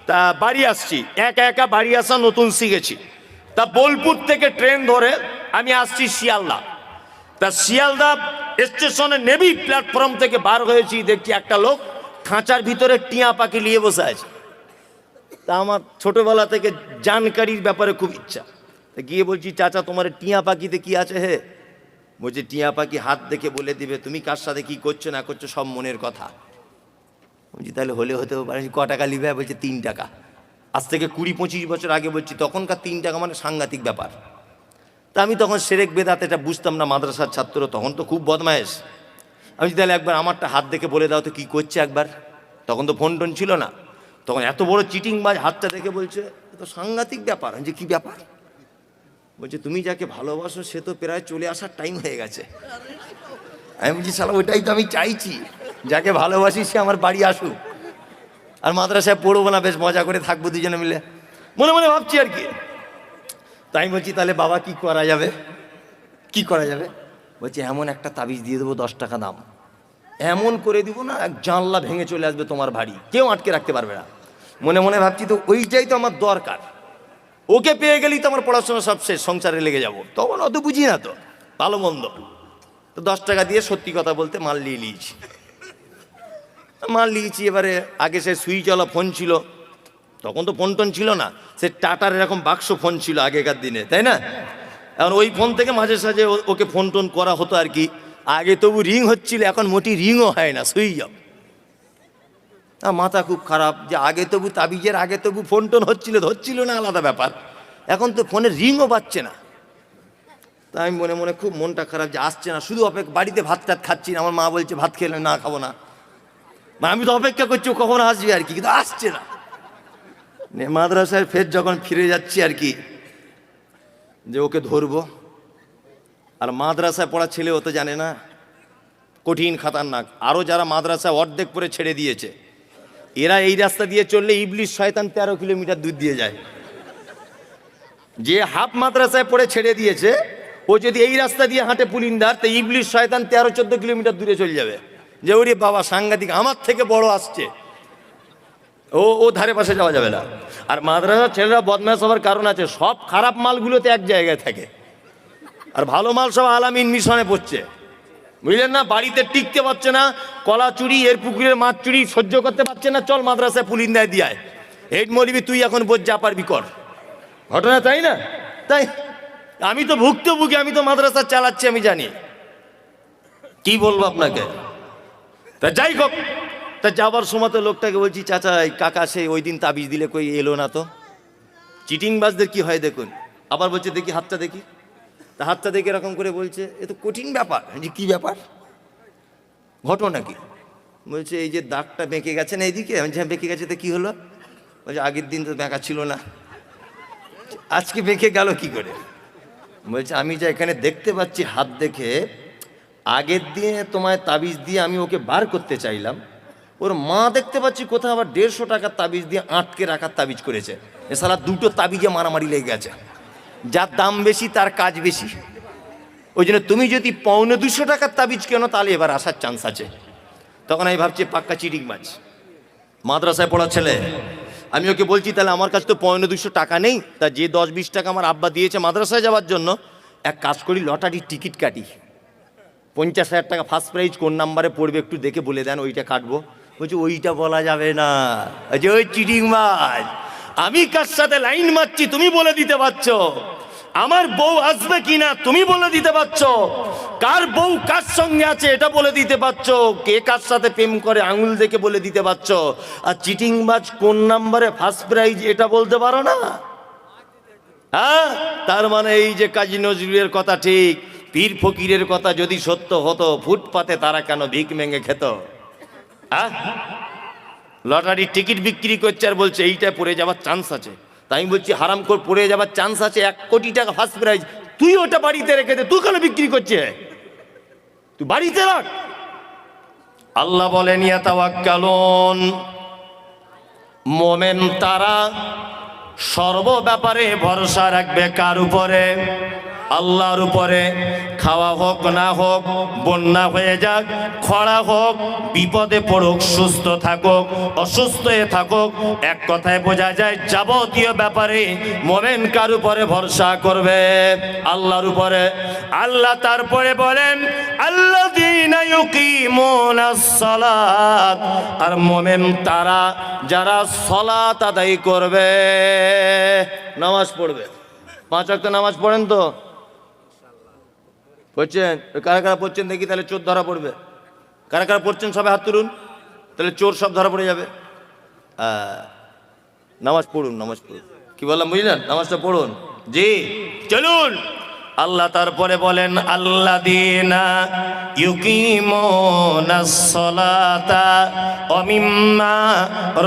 তা বাড়ি আসছি, একা একা বাড়ি আসা নতুন শিখেছি। তা বোলপুর থেকে ট্রেন ধরে আমি আসছি শিয়ালদা। তা শিয়ালদা স্টেশনে নেবি প্ল্যাটফর্ম থেকে বার হয়েছি, দেখছি একটা লোক খাঁচার ভিতরে টিয়া পাখি নিয়ে বসে আছে। তা আমার ছোটবেলা থেকে জানকারির ব্যাপারে খুব ইচ্ছা, তা গিয়ে বলছি, চাচা তোমার টিয়া পাখিতে কি আছে হে? বলছে টিয়া পাখি হাত দেখে বলে দিবে তুমি কার সাথে কি করছো না করছো, সব মনের কথা। বলছি তাহলে হলে হতেও পারে। ক টাকা নিবে? বলছে 3 টাকা। আজ থেকে 20-25 বছর আগে বলছি, তখনকার 3 টাকা মানে সাংঘাতিক ব্যাপার। তা আমি তখন সেরেক বেদাত এটা বুঝতাম না, মাদ্রাসার ছাত্র, তখন তো খুব বদমায়েশ। আমি তাহলে একবার আমারটা হাত দেখে বলে দাও তো কি করছে একবার। তখন তো ফোন টোন ছিল না, তখন এত বড় চিটিংবাজ হাতটা দেখে বলছে, তো সাংঘাতিক ব্যাপার। আমি যে কি ব্যাপার? বলছে তুমি যাকে ভালোবাসো সে তো প্রায় চলে আসার টাইম হয়ে গেছে। আমি বলছি শালা ওইটাই তো আমি চাইছি, যাকে ভালোবাসি সে আমার বাড়ি আসুক, আর মাদ্রাসায় পড়বো না, বেশ মজা করে থাকবো দুজনে মিলে, মনে মনে ভাবছি আর কি। তাই বলছি তাহলে বাবা কি করা যাবে? কি করা যাবে? বলছি এমন একটা তাবিজ দিয়ে দেবো 10 টাকা দাম, এমন করে দিব না এক জানলা ভেঙে চলে আসবে তোমার বাড়ি, কেউ আটকে রাখতে পারবে না। মনে মনে ভাবছি তো ওইটাই তো আমার দরকার, ওকে পেয়ে গেলেই তো আমার পড়াশোনা সব শেষ, সংসারে লেগে যাব। তখন অত বুঝি না তো ভালো মন্দ। তো 10 টাকা দিয়ে সত্যি কথা বলতে মাল নিয়ে নিয়েছি। মাল নিয়েছি, এবারে আগে সে সুইচওয়ালা ফোন ছিল, তখন তো ফোন টোন ছিল না, সে টাটার এরকম বাক্স ফোন ছিল আগেকার দিনে, তাই না? এখন ওই ফোন থেকে মাঝে সাঝে ওকে ফোন টোন করা হতো আর কি। আগে তবু রিং হচ্ছিল, এখন মোটি রিংও হয় না, সুইচ অফ। মাথা খুব খারাপ যে আগে তবু তাবিজের আগে তবু ফোন টোন হচ্ছিল না, আলাদা ব্যাপার। এখন তো ফোনের রিংও পাচ্ছে না। তাই আমি মনে মনে খুব মনটা খারাপ যে আসছে না, শুধু অপেক্ষা। বাড়িতে ভাত টাত খাচ্ছি না, আমার মা বলছে ভাত খেলে না, খাবো না। আমি তো অপেক্ষা করছি ও কখন আসবে আর কি, কিন্তু আসছে না। মাদ্রাসায় ফের যখন ফিরে যাচ্ছি আর কি, যে ওকে ধরবো, আর মাদ্রাসায় পড়া ছেলে ও তো জানে না, কঠিন খাতারনাক। আরও যারা মাদ্রাসায় অর্ধেক পরে ছেড়ে দিয়েছে, এরা এই রাস্তা দিয়ে চললে ইবলিশ শয়তান 13 কিলোমিটার দূর দিয়ে যায়। যে হাফ মাদ্রাসায় পড়ে ছেড়ে দিয়েছে, ও যদি এই রাস্তা দিয়ে হাঁটে পুলিন্দার, তো ইবলিশ শয়তান 13-14 কিলোমিটার দূরে চলে যাবে, যে ওরে বাবা সাংঘাতিক, আমার থেকে বড় আসছে, ও ধারে পাশে যাওয়া যাবে না। আর মাদ্রাসার ছেলেরা বদমাশ হওয়ার কারণ আছে, সব খারাপ মালগুলোতে এক জায়গায় থাকে, আর ভালো মাল সব আলামিন মিশনে পড়ছে, বুঝলেন না? বাড়িতে টিকতে পারছে না, কলা চুরি, এর পুকুরের মাছ চুরি সহ্য করতে পারছে না, চল মাদ্রাসায় পুলিন্দায় দিয়ায়, হেড মৌলবি তুই এখন বোঝ যা পারবি কর। ঘটনা তাই না? তাই আমি তো ভুক্তভোগী, আমি তো মাদ্রাসা চালাচ্ছি, আমি জানি কি বলবো আপনাকে। তা যাই হোক, তা যাবার সময় তো লোকটাকে বলছি, চাচা এই কাকা সে ওই দিন তাবিজ দিলে কই এলো না তো। চিটিংবাজদের কি হয় দেখুন, আবার বলছে দেখি হাতটা দেখি, তা হাতটা দেখে এরকম করে বলছে, এ তো কঠিন ব্যাপার। যে কি ব্যাপার, ঘটনা কি? বলছে এই যে দাগটা বেঁকে গেছে না এইদিকে, আমি হ্যাঁ বেঁকে গেছে, তো কি হলো? বলছে আগের দিন তো বেঁকা ছিল না, আজকে বেঁকে গেল কি করে? বলছে আমি যা এখানে দেখতে পাচ্ছি হাত দেখে, আগের দিনে তোমায় তাবিজ দিয়ে আমি ওকে বার করতে চাইলাম, ওর মা দেখতে পাচ্ছি কোথাও আবার 150 টাকার তাবিজ দিয়ে আটকে রাখার তাবিজ করেছে। এ শালা দুটো তাবিজে মারামারি লেগে গেছে, যার দাম বেশি তার কাজ বেশি। ওই জন্য তুমি যদি 250 টাকার তাবিজ কেন, তাহলে এবার আসার চান্স আছে। তখন আমি ভাবছি পাক্কা চিটিংবাজ, মাদ্রাসায় পড়া ছেলে। আমি ওকে বলছি তাহলে আমার কাছে তো 250 টাকা নেই, তা যে 10-20 টাকা আমার আব্বা দিয়েছে মাদ্রাসায় যাওয়ার জন্য, এক কাজ করি লটারির টিকিট কাটি, 50,000 টাকা ফার্স্ট প্রাইজ কোন নাম্বারে পড়বে একটু দেখে বলে দেন, ওইটা কাটবো। বলছি ওইটা বলা যাবে না, যে ওই চিটিংবাজ, আমি কার সাথে লাইন মারছি তুমি বলে দিতে পারছো, আমার বউ আসবে কিনা তুমি বলে দিতে পারছো, কার বউ কার সঙ্গে আছে এটা বলে দিতে পারছো, কে কার সাথে প্রেম করে আঙুল দেখে বলে দিতে পারছো, আর চিটিংবাজ কোন নাম্বারে ফার্স্ট প্রাইজ এটা বলতে পারো না? হ্যাঁ, তার মানে এই যে কাজী নজরুলের কথা ঠিক, পীর ফকিরের কথা যদি সত্য হতো, ফুটপাতে তারা কেন ভিক মেঙে খেত? হ্যাঁ, লটারির টিকিট বিক্রি করছে আর বলছে এইটা পড়ে যাওয়ার চান্স আছে। তাই আমি বলছি হারাম করে পড়ে যাওয়ার চান্স আছে, 1 কোটি টাকা ফার্স্ট প্রাইজ, তুই ওটা বাড়িতে রেখে দে, তুই কেন বিক্রি করছে? তুই বাড়িতে রাখ। আল্লাহ বলেন ইয়াতাওয়াক্কালুন, মোমেন তারা সর্ব ব্যাপারে ভরসা রাখবে কার উপরে? আল্লাহর উপরে। খাওয়া হোক না হোক, বন্যা হয়ে যাক, খরা হোক, বিপদে পড়ুক, সুস্থ থাকুক, অসুস্থ হয়ে থাকুক, এক কথায় বোঝা যায় যাবতীয় ব্যাপারে মোমেন কার উপরে ভরসা করবে? আল্লাহর উপরে। আল্লাহ তারপরে বলেন আল্লাযীনা ইউকিমুনাস সালাত, আর মোমেন তারা যারা সালাত আদায় করবে, নামাজ পড়বে। 5 ওয়াক্ত নামাজ পড়েন তো? পড়ছেন? কারা কারা পড়ছেন দেখি, তাহলে চোর ধরা পড়বে। কারা কারা পড়ছেন সবাই হাত তুলুন, তাহলে চোর সব ধরা পড়ে যাবে। নামাজ পড়ুন, নামাজ পড়ুন। কি বললাম বুঝলেন? নামাজটা পড়ুন। জি, চলুন। আল্লাহ তারপরে বলেন আল্লাযীনা ইউকিমুনাস সালাতা ওয়া মিম্মা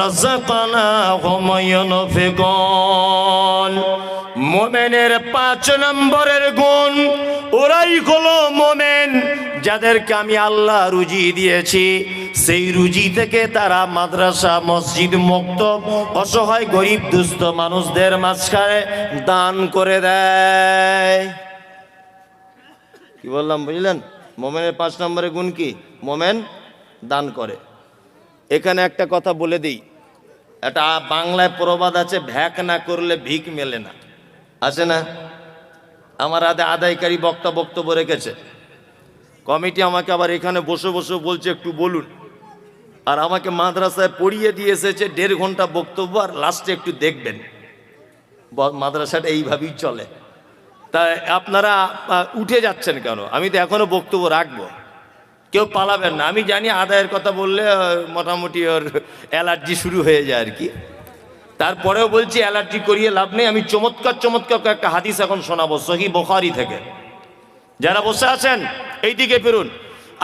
রাযাকনাহুম ইউনফিকুন। মোমেনের 5 নম্বরের গুণ, ওরাই হলো মোমেন যাদেরকে আমি আল্লাহ রুজি দিয়েছি, সেই রুজি থেকে তারা মাদ্রাসা, মসজিদ, মক্তব, অসহায় গরিব দুস্থ মানুষদের মাঝখানে দান করে দেয়। কি বললাম বুঝলেন? মোমেনের 5 নম্বরের গুণ কি? মোমেন দান করে। এখানে একটা কথা বলে দিই, এটা বাংলায় প্রবাদ আছে, ভ্যাক না করলে ভিক মেলে না, আছে না? আমার আদায়কারী বক্তব্য রেখেছে, কমিটি আমাকে আবার এখানে বসে বসে বলছে একটু বলুন, আর আমাকে মাদ্রাসায় পড়িয়ে দিয়ে এসেছে 1.5 ঘন্টা বক্তব্য, আর লাস্টে একটু দেখবেন। মাদ্রাসাটা এইভাবেই চলে। তাই আপনারা উঠে যাচ্ছেন কেন? আমি তো এখনো বক্তব্য রাখবো, কেউ পালাবেন না। আমি জানি আদায়ের কথা বললে মোটামুটি ওর অ্যালার্জি শুরু হয়ে যায় আর কি, তারপরেও বলছি অ্যালার্জি করিয়ে লাভ নেই। আমি চমৎকার একটা হাদিস এখন শোনাবো সহিহ বুখারী থেকে। যারা বসে আছেন এই দিকে ফিরুন।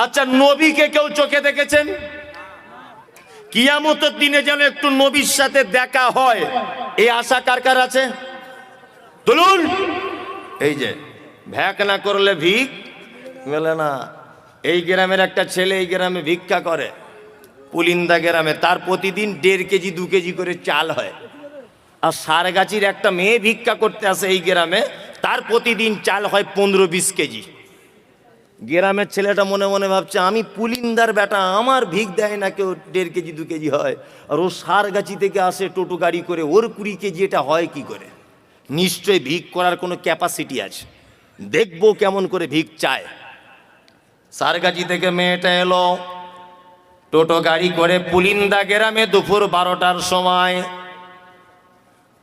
আচ্ছা, নবীকে কেউ চোখে দেখেছেন? কিয়ামতের দিনে যেন একটু নবীর সাথে দেখা হয়, এই আশা কার কার আছে? তুলুন। এই যে ভ্যাক না করলে ভিক মেলে না। এই গ্রামের একটা ছেলে এই গ্রামে ভিক্ষা করে, পুলিন্দা গ্রামে, তার প্রতিদিন 1.5 কেজি 2 কেজি করে চাল হয়। আর সারগাছির একটা মেয়ে ভিক্ষা করতে আসে এই গ্রামে, তার প্রতিদিন চাল হয় 15-20 কেজি। গ্রামের ছেলেটা মনে মনে ভাবছে, আমি পুলিন্দার বেটা, আমার ভিক দেয় না কেউ, 1.5 কেজি 2 কেজি হয়, আর ও সারগাছি থেকে আসে টোটো গাড়ি করে, ওর 20 কেজি, এটা হয় কি করে? নিশ্চয়ই ভিক করার কোনো ক্যাপাসিটি আছে, দেখবো কেমন করে ভিক চায়। সারগাছি থেকে মেয়েটা এলো টোটো গাড়ি করে পুলিন্দা গ্রামে দুপুর 12টার সময়।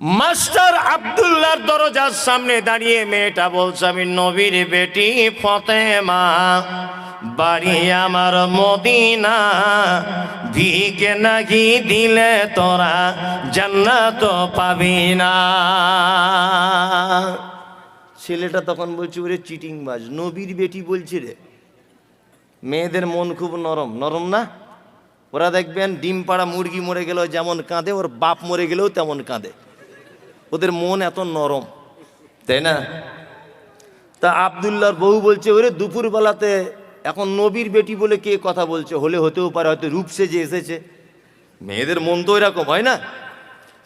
মাস্টার আব্দুল্লাহর দরজার সামনে দাঁড়িয়ে মেয়েটা বলছে, আমি নবীর বেটি ফতেমা, বাড়ি আমার মদিনা, ভিকে নাকি দিলে তোরা জান্নাত পাবি না। ছেলেটা তখন বলছে, ওরে চিটিংবাজ, নবীর বেটি বলছি রে। মেয়েদের মন খুব নরম, নরম না? ওরা দেখবেন ডিম পাড়া মুরগি মরে গেলেও যেমন কাঁদে, ওর বাপ মরে গেলেও তেমন কাঁদে, ওদের মন এত নরম, তাই না? তা আব্দুল্লাহর বউ বলছে, ওরে দুপুরবেলাতে এখন নবীর বেটি বলে কে কথা বলছে? হলে হতেও পারে, হয়তো রূপ সেজে এসেছে। মেয়েদের মন তো এরকম হয় না?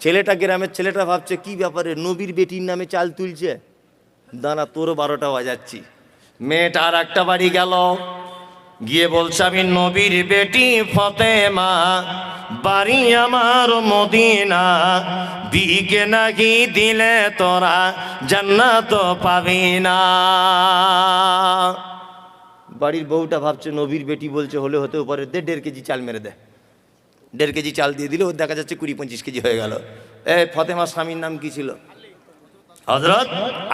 ছেলেটা, গ্রামের ছেলেটা ভাবছে, কি ব্যাপারে নবীর বেটির নামে চাল তুলছে, দাঁড়া তোর 12টা বাজাচ্ছি। মেয়েটা আর একটা বাড়ি গেল, গিয়ে বলছে, আমি নবীর বেটি ফতেমা, বাড়ি আমার মদিনা, ভিকে নাকি দিলে তোরা জান্নাত পাবি না। বাড়ির বউটা ভাবছে, নবীর বেটি বলছে, হলে হতেও পারে, দে 1.5 কেজি চাল মেরে দে। 1.5 কেজি চাল দিয়ে দিলে ওর দেখা যাচ্ছে 20-25 কেজি হয়ে গেল। ফতেমার স্বামীর নাম কি ছিল? হযরত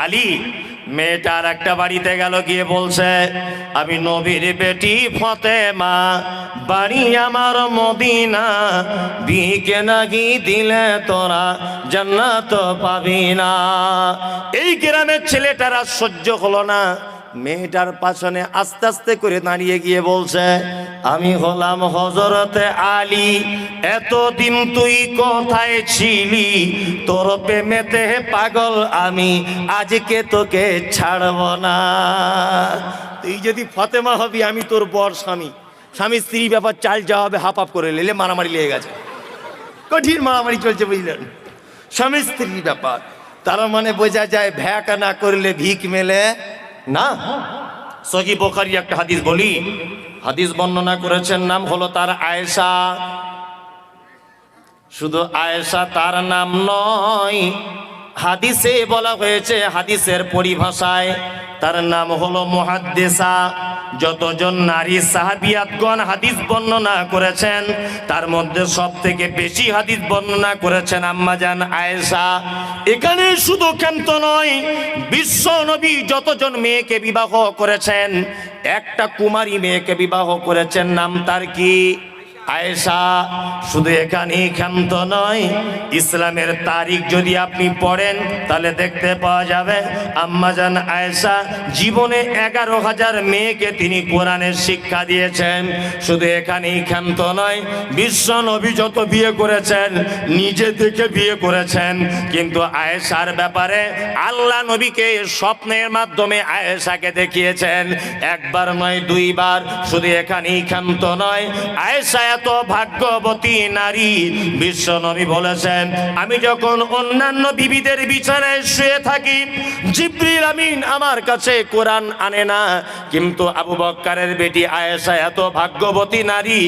আলী। মেয়েটা আর একটা বাড়িতে গেল, গিয়ে বলছে, আমি নবীর বেটি ফতেমা, বাড়ি আমার মদিনা, ভিকে নাকি দিলে তোরা জান্নাত পাবি না। এই গ্রামের ছেলেটারা সহ্য হলো না, মেয়েটার পাশনে আস্তে আস্তে করে দাঁড়িয়ে গিয়ে বলছে, আমি হলাম হযরতে আলী, এতদিন তুই কোথায় ছিলি? তোর প্রেমেতে পাগল আমি, আজকে তোকে ছাড়ব না। তুই যদি ফতেমা হবি, আমি তোর বর স্বামী, স্বামী স্ত্রী ব্যাপার, চাল যাওয়া হবে হাফ হাফ করে লেলে, মারামারি লেগে গেছে, কঠিন মারামারি চলছে, বুঝলেন? স্বামী স্ত্রী ব্যাপার, তার মানে বোঝা যায় ভ্যাক না করলে ভিক মেলে না। সহিহ বুখারী একটা হাদিস বলি, হাদিস বর্ণনা করেছেন, নাম হলো তার আয়েশা। শুধু আয়েশা তার নাম নয়, হাদিসে বলা হয়েছে, হাদিসের পরিভাষায় তার নাম হলো মুহাদ্দিসা। যতজন নারী সাহাবিয়াতগণ হাদিস বর্ণনা করেছেন, তার মধ্যে সবথেকে বেশি হাদিস বর্ণনা করেছেন আম্মাজান আয়েশা। এখানে শুধু ক্ষান্ত নয়, বিশ্ব নবী যতজন মেয়েকে বিবাহ করেছেন, একটা কুমারী মেয়েকে বিবাহ করেছেন, নাম তার কি? আয়েশা। শুধু এখানেই ক্ষান্ত নয়, ইসলামের তারিখ যদি আপনি পড়েন তাহলে দেখতে পাওয়া যাবে আম্মাজান আয়েশা জীবনে 11,000 মেয়েকে তিনি কোরআনের শিক্ষা দিয়েছেন। শুধু এখানেই ক্ষান্ত নয়, বিশ্ব নবী যত বিয়ে করেছেন নিজে থেকে বিয়ে করেছেন, কিন্তু আয়েশার ব্যাপারে আল্লাহ নবীকে স্বপ্নের মাধ্যমে আয়েশাকে দেখিয়েছেন, একবার নয় 2 বার। শুধু এখানেই ক্ষান্ত নয়, আয়েশা এত ভাগ্যবতী নারী, বিশ্ব নবী বলেছেন, আমি যখন অন্যান্য বিবিদের বিছানায় শুয়ে থাকি, জিবরিল আমিন আমার কাছে কোরআন আনে না, কিন্তু আবু বকরের বেটি আয়েশা এত ভাগ্যবতী নারী,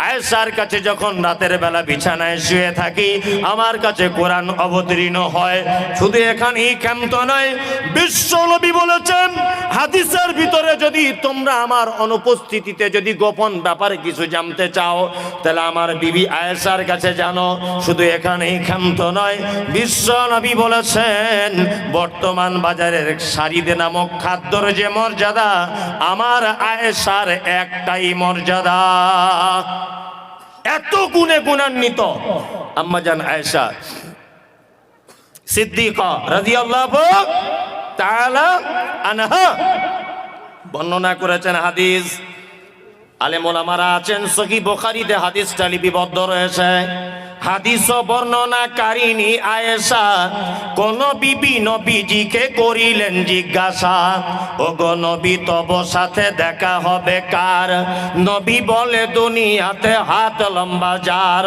আয়েশার কাছে যখন রাতের বেলা বিছানায় শুয়ে থাকি, আমার কাছে কোরআন অবতীর্ণ হয়। শুধু এখানেই ক্ষান্ত নয়, বিশ্ব নবী বলেছেন, হাদিসের ভিতরে যদি তোমরা আমার অনুপস্থিতিতে যদি গোপন ব্যাপারে কিছু জানতে চাও, তাহলে আমার বিবি আয়েশার কাছে জানো। শুধু এখানেই ক্ষান্ত নয়, বিশ্ব নবী বলেছেন, বর্তমান বাজারের শাড়িদে নামক খাদ্যর যে মর্যাদা, আমার আয়েশার একটাই মর্যাদা। এত গুণে গুণান্বিত আম্মাজান আয়েশা সিদ্দিকা রাদিয়াল্লাহু তাআলা আনহা বর্ণনা করেছেন হাদিস। আলেম ওলামারা আছেন, সহিহ বুখারীতে হাদিসটা লিপিবদ্ধ রয়েছে। হাদিস বর্ণনাকারিণী আয়েশা কোন বিবি নবীজিকে করিলেন জিজ্ঞাসা, ওগো নবী তব সাথে দেখা হবে কার? নবী বলে দুনিয়াতে হাত লম্বা যার।